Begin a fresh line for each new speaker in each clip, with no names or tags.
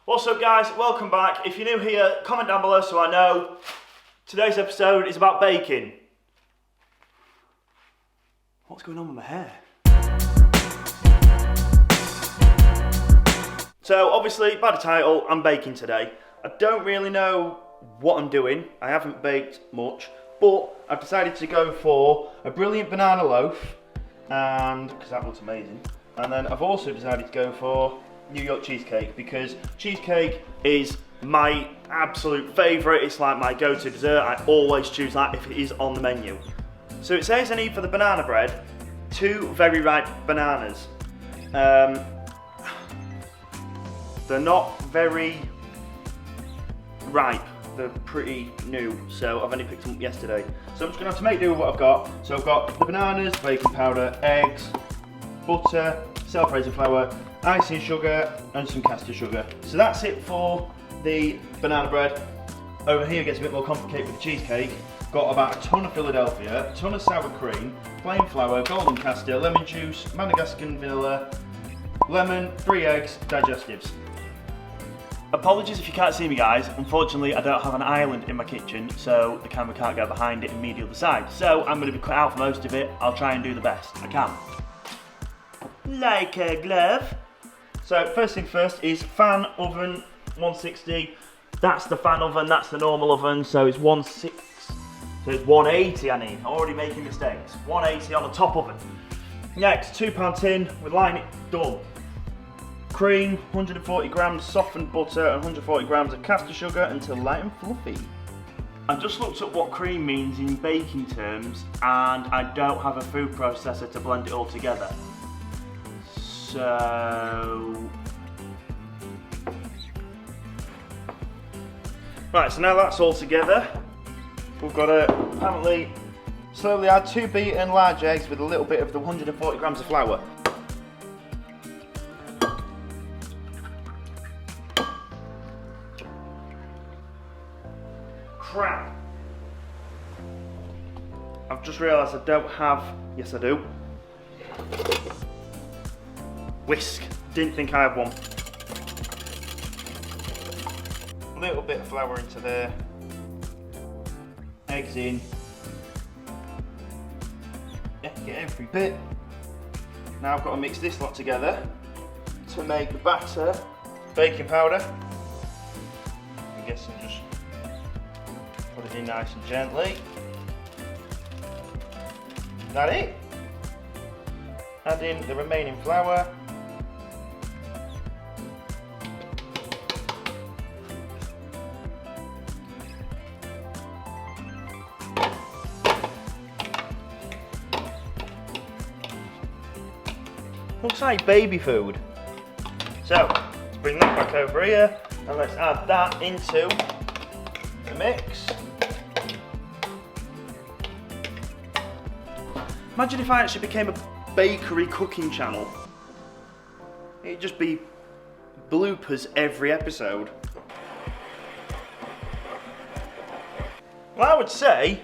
What's up guys, welcome back. If you're new here, comment down below so I know. Today's episode is about baking. What's going on with my hair? So obviously, by the title, I'm baking today. I don't really know what I'm doing. I haven't baked much, but I've decided to go for a brilliant banana loaf, and because that looks amazing. And then I've also decided to go for New York cheesecake, because cheesecake is my absolute favourite. It's like my go-to dessert. I always choose that if it is on the menu. So it says I need for the banana bread 2 very ripe bananas. They're not very ripe. They're pretty new, so I've only picked them up yesterday. So I'm just gonna have to make do with what I've got. So I've got the bananas, baking powder, eggs, butter, self-raising flour, icing sugar and some caster sugar. So that's it for the banana bread. Over here it gets a bit more complicated with the cheesecake. Got about a ton of Philadelphia, a ton of sour cream, plain flour, golden caster, lemon juice, Madagascar vanilla, lemon, 3 eggs, digestives. Apologies if you can't see me guys, unfortunately I don't have an island in my kitchen, so the camera can't go behind it and me the other side. So I'm going to be cut out for most of it. I'll try and do the best I can. Like a glove. So first thing first is fan oven 160. That's the fan oven, that's the normal oven, so it's 180 I need. I'm already making mistakes. 180 on the top oven. Next, 2 pound tin with lining done. Cream, 140 grams softened butter and 140 grams of caster sugar until light and fluffy. I've just looked up what cream means in baking terms and I don't have a food processor to blend it all together. So... Right, so now that's all together, we've got to apparently slowly add 2 beaten large eggs with a little bit of the 140 grams of flour. Crap! I've just realised I don't have, yes I do, whisk. Didn't think I had one. A little bit of flour into there. Eggs in. Yeah, get every bit. Now I've got to mix this lot together to make the batter. Baking powder. I guess I'm just put it in nice and gently. Is that it? Add in the remaining flour. Looks like baby food. So, let's bring that back over here and let's add that into the mix. Imagine if I actually became a bakery cooking channel. It'd just be bloopers every episode. Well, I would say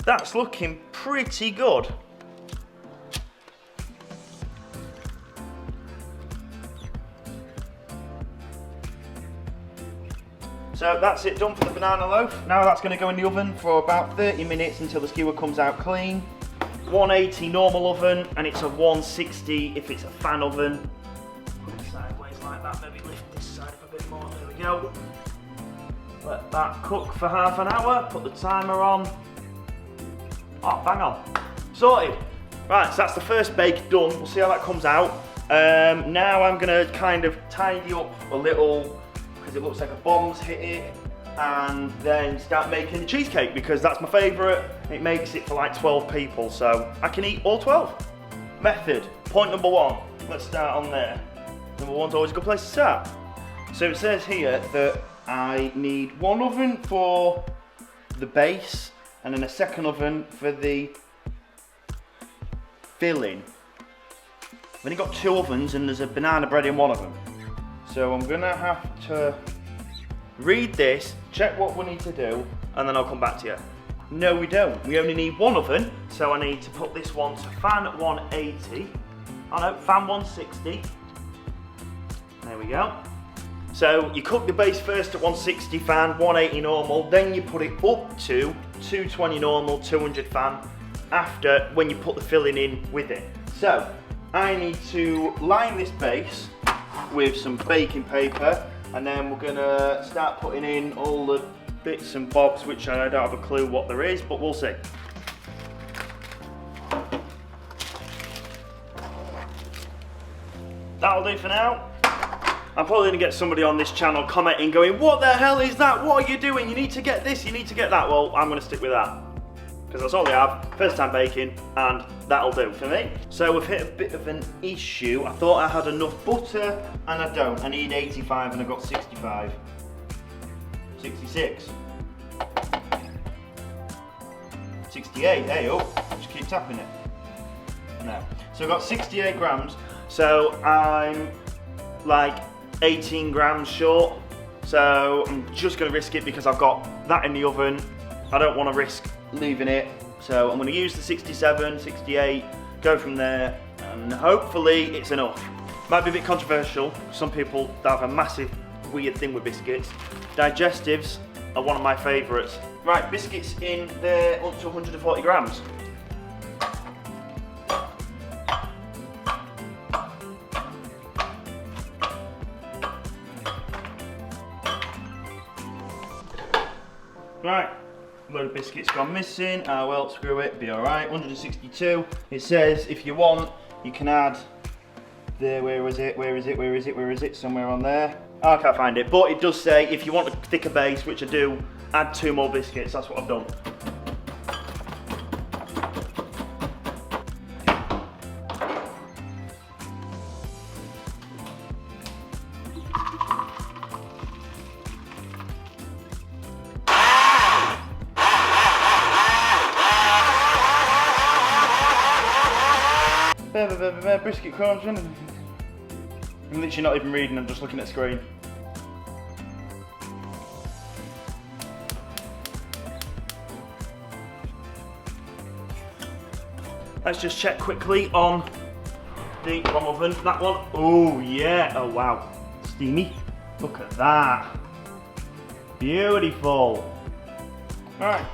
that's looking pretty good. So that's it done for the banana loaf. Now that's going to go in the oven for about 30 minutes until the skewer comes out clean. 180 normal oven and it's a 160 if it's a fan oven. Put it sideways like that, maybe lift this side up a bit more, there we go. Let that cook for half an hour, put the timer on. Oh, bang on. Sorted. Right, so that's the first bake done. We'll see how that comes out. Now I'm going to kind of tidy up a little, because it looks like a bomb's hit it, and then start making the cheesecake because that's my favourite. It makes it for like 12 people, so I can eat all 12. Method, point number 1. Let's start on there. Number 1's always a good place to start. So it says here that I need 1 oven for the base and then a second oven for the filling. I've only got 2 ovens and there's a banana bread in 1 of them. So I'm gonna have to read this, check what we need to do, and then I'll come back to you. No, we don't. We only need 1 oven, so I need to put this one to fan 180. Oh no, fan 160. There we go. So you cook the base first at 160 fan, 180 normal, then you put it up to 220 normal, 200 fan after when you put the filling in with it. So I need to line this base with some baking paper, and then we're gonna start putting in all the bits and bobs, which I don't have a clue what there is, but we'll see. That'll do for now. I'm probably gonna get somebody on this channel commenting, going, what the hell is that? What are you doing? You need to get this, you need to get that. Well, I'm gonna stick with that, because that's all I have, first time baking, and that'll do for me. So we've hit a bit of an issue. I thought I had enough butter, and I don't. I need 85 and I got 65. 66. 68, hey, oh, just keep tapping it. No. So I've got 68 grams, so I'm like 18 grams short. So I'm just gonna risk it because I've got that in the oven. I don't wanna risk leaving it. So I'm gonna use the 67, 68, go from there, and hopefully it's enough. Might be a bit controversial. Some people have a massive weird thing with biscuits. Digestives are one of my favourites. Right, biscuits in there up to 140 grams. Right, a load of biscuits gone missing. Well, screw it, be alright. 162. It says if you want, you can add the, where is it? Somewhere on there. Oh, I can't find it, but it does say if you want a thicker base, which I do, add 2 more biscuits. That's what I've done. Biscuit crumbs. I'm literally not even reading, I'm just looking at the screen. Let's just check quickly on the wrong oven. That one, oh yeah, oh wow, steamy. Look at that, beautiful. Alright,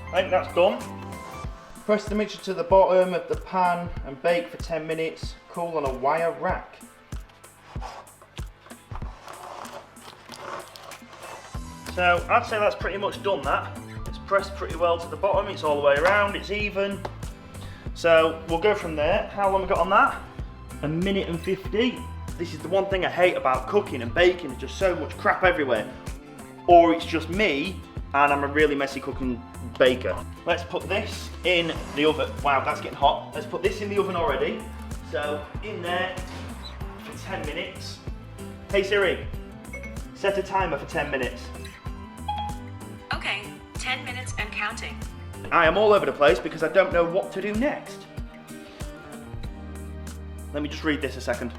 I think that's done. Press the mixture to the bottom of the pan and bake for 10 minutes, cool on a wire rack. So I'd say that's pretty much done that. It's pressed pretty well to the bottom, it's all the way around, it's even. So we'll go from there. How long have we got on that? 1 minute and 50. This is the one thing I hate about cooking and baking, there's just so much crap everywhere. Or it's just me and I'm a really messy cooking baker. Let's put this in the oven. Wow, that's getting hot. Let's put this in the oven already. So in there for 10 minutes. Hey Siri, set a timer for 10 minutes.
Okay, 10 minutes and counting.
I am all over the place because I don't know what to do next. Let me just read this a second.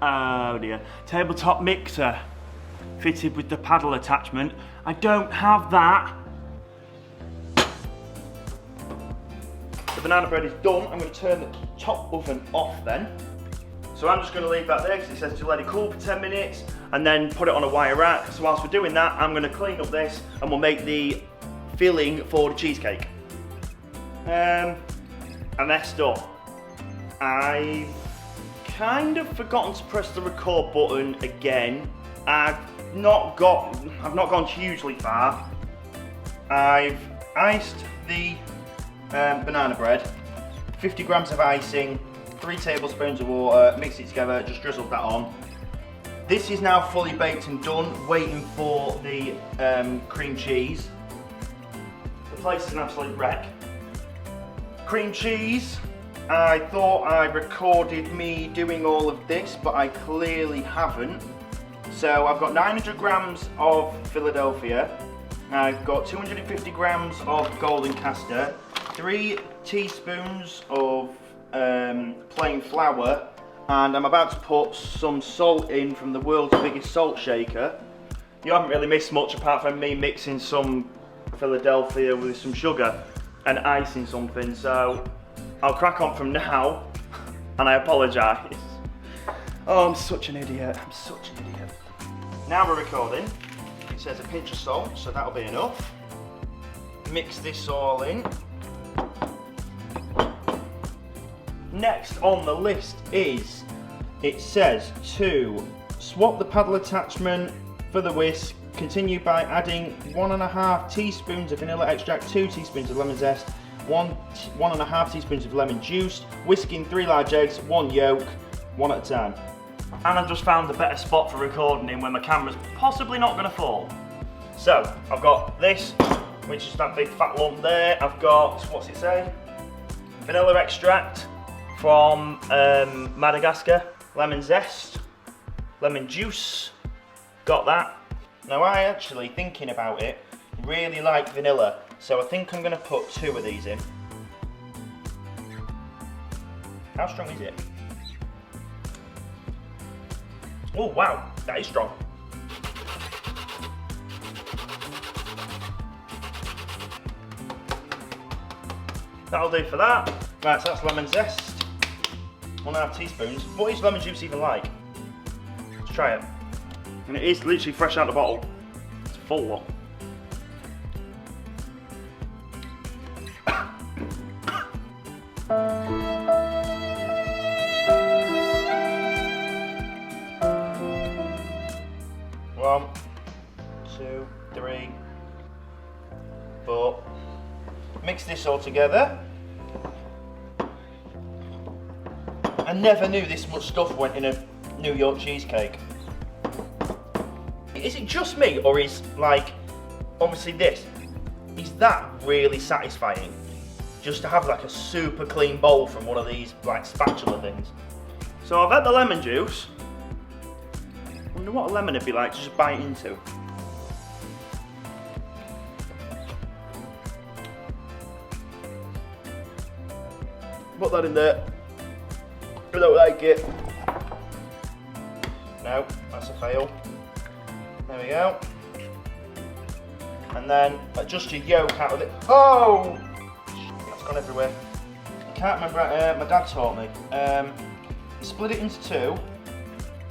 Oh dear. Tabletop mixer fitted with the paddle attachment. I don't have that. The banana bread is done. I'm going to turn the top oven off then. So I'm just going to leave that there because it says to let it cool for 10 minutes and then put it on a wire rack. So whilst we're doing that, I'm going to clean up this and we'll make the filling for the cheesecake. I messed up. I've kind of forgotten to press the record button again. I've not gone hugely far. I've iced the banana bread, 50 grams of icing, 3 tablespoons of water, mixed it together, just drizzled that on. This is now fully baked and done, waiting for the cream cheese. The place is an absolute wreck. Cream cheese, I thought I recorded me doing all of this, but I clearly haven't. So I've got 900 grams of Philadelphia, I've got 250 grams of golden castor, 3 teaspoons of plain flour, and I'm about to put some salt in from the world's biggest salt shaker. You haven't really missed much apart from me mixing some Philadelphia with some sugar and icing something, so I'll crack on from now, and I apologise. Oh, I'm such an idiot. I'm such an idiot. Now we're recording. It says a pinch of salt, so that'll be enough. Mix this all in. Next on the list is, it says to swap the paddle attachment for the whisk. Continue by adding 1.5 teaspoons of vanilla extract, 2 teaspoons of lemon zest, 1.5 teaspoons of lemon juice, whisking 3 large eggs, 1 yolk, one at a time. And I've just found a better spot for recording in where my camera's possibly not going to fall. So, I've got this, which is that big fat lump there. I've got, what's it say? Vanilla extract from Madagascar, lemon zest, lemon juice, got that. Now I actually, thinking about it, really like vanilla, so I think I'm going to put 2 of these in. How strong is it? Oh wow, that is strong. That'll do for that. Right, so that's lemon zest. 1.5 teaspoons. What is lemon juice even like? Let's try it. And it is literally fresh out of the bottle. It's full. One, 2, 3, 4. Mix this all together. I never knew this much stuff went in a New York cheesecake. Is it just me, or is, like, obviously this, is that really satisfying? Just to have like a super clean bowl from one of these like spatula things. So I've had the lemon juice. Wonder what a lemon would be like to just bite into. Put that in there. I don't like it. No, that's a fail. There we go. And then adjust your yolk out of it. Oh! That's gone everywhere. I can't remember, my dad taught me. You split it into 2,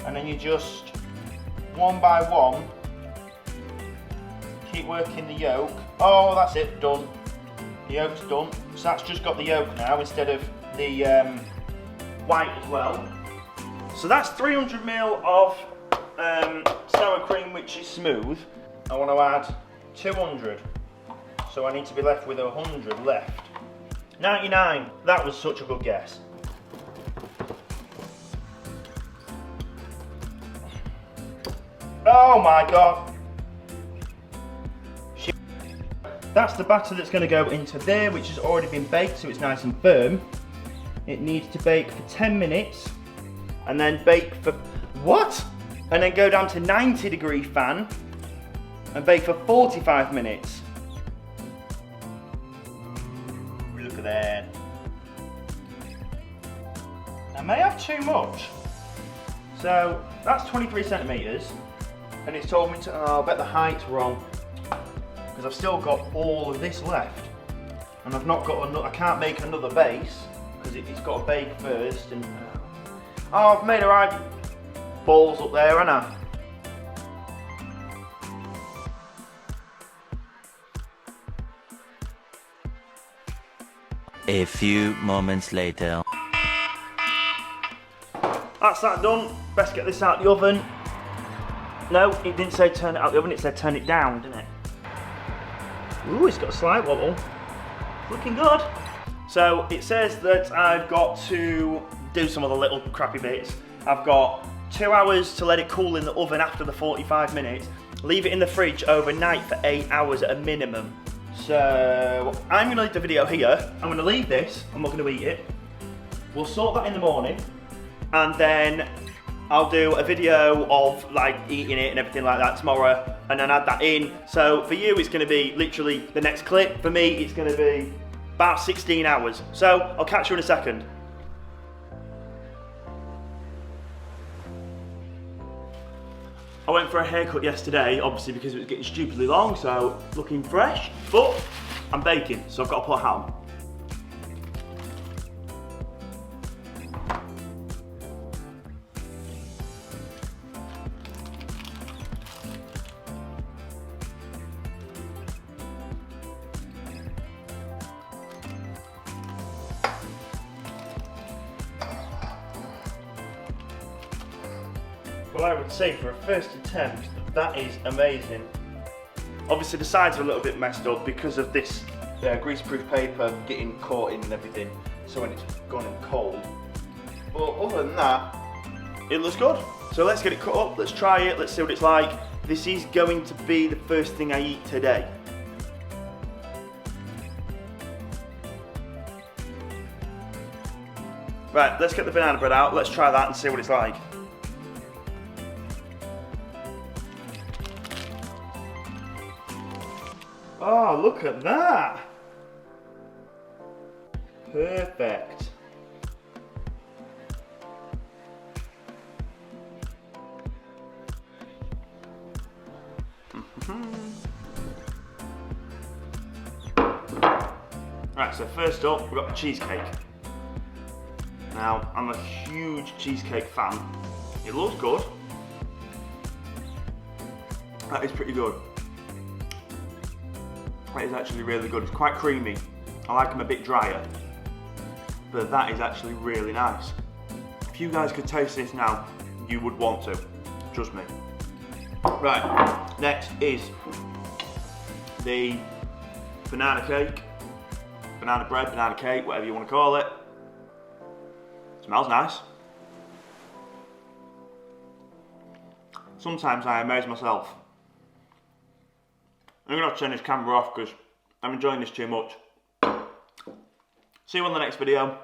and then you just, one by one, keep working the yolk. Oh, that's it, done. The yolk's done. So that's just got the yolk now instead of the white as well. So that's 300ml of sour cream, which is smooth. I want to add 200, so I need to be left with 100 left. 99, that was such a good guess. Oh my god. Shit. That's the batter that's going to go into there, which has already been baked, so it's nice and firm. It needs to bake for 10 minutes, and then bake for, what? And then go down to 90-degree fan and bake for 45 minutes. Look at that. I may have too much. So that's 23 centimeters, and it's told me to, oh, I bet the height's wrong, because I've still got all of this left, and I've not got another, I can't make another base, because it's got to bake first, and oh, I've made a right balls up there, haven't I?
A few moments later.
That's that done. Best get this out the oven. No, it didn't say turn it out the oven, it said turn it down, didn't it? Ooh, it's got a slight wobble. Looking good. So it says that I've got to do some of the little crappy bits. I've got 2 hours to let it cool in the oven after the 45 minutes. Leave it in the fridge overnight for 8 hours at a minimum. So I'm going to leave the video here. I'm going to leave this. I'm not going to eat it. We'll sort that in the morning, and then I'll do a video of like eating it and everything like that tomorrow, and then add that in. So for you, it's going to be literally the next clip. For me, it's going to be about 16 hours. So I'll catch you in a second. I went for a haircut yesterday, obviously because it was getting stupidly long, so looking fresh, but I'm baking, so I've got to put a hat on. Well, I would say for a first attempt, that is amazing. Obviously the sides are a little bit messed up because of this greaseproof paper getting caught in and everything, so when it's gone and cold. But other than that, it looks good. So let's get it cut up, let's try it, let's see what it's like. This is going to be the first thing I eat today. Right, let's get the banana bread out, let's try that and see what it's like. Oh, look at that! Perfect. Right, so first up, we've got the cheesecake. Now, I'm a huge cheesecake fan. It looks good. That is pretty good. That is actually really good. It's quite creamy. I like them a bit drier. But that is actually really nice. If you guys could taste this now, you would want to. Trust me. Right, next is the banana cake. Banana bread, banana cake, whatever you want to call it. Smells nice. Sometimes I amaze myself. I'm going to have to turn this camera off because I'm enjoying this too much. See you on the next video.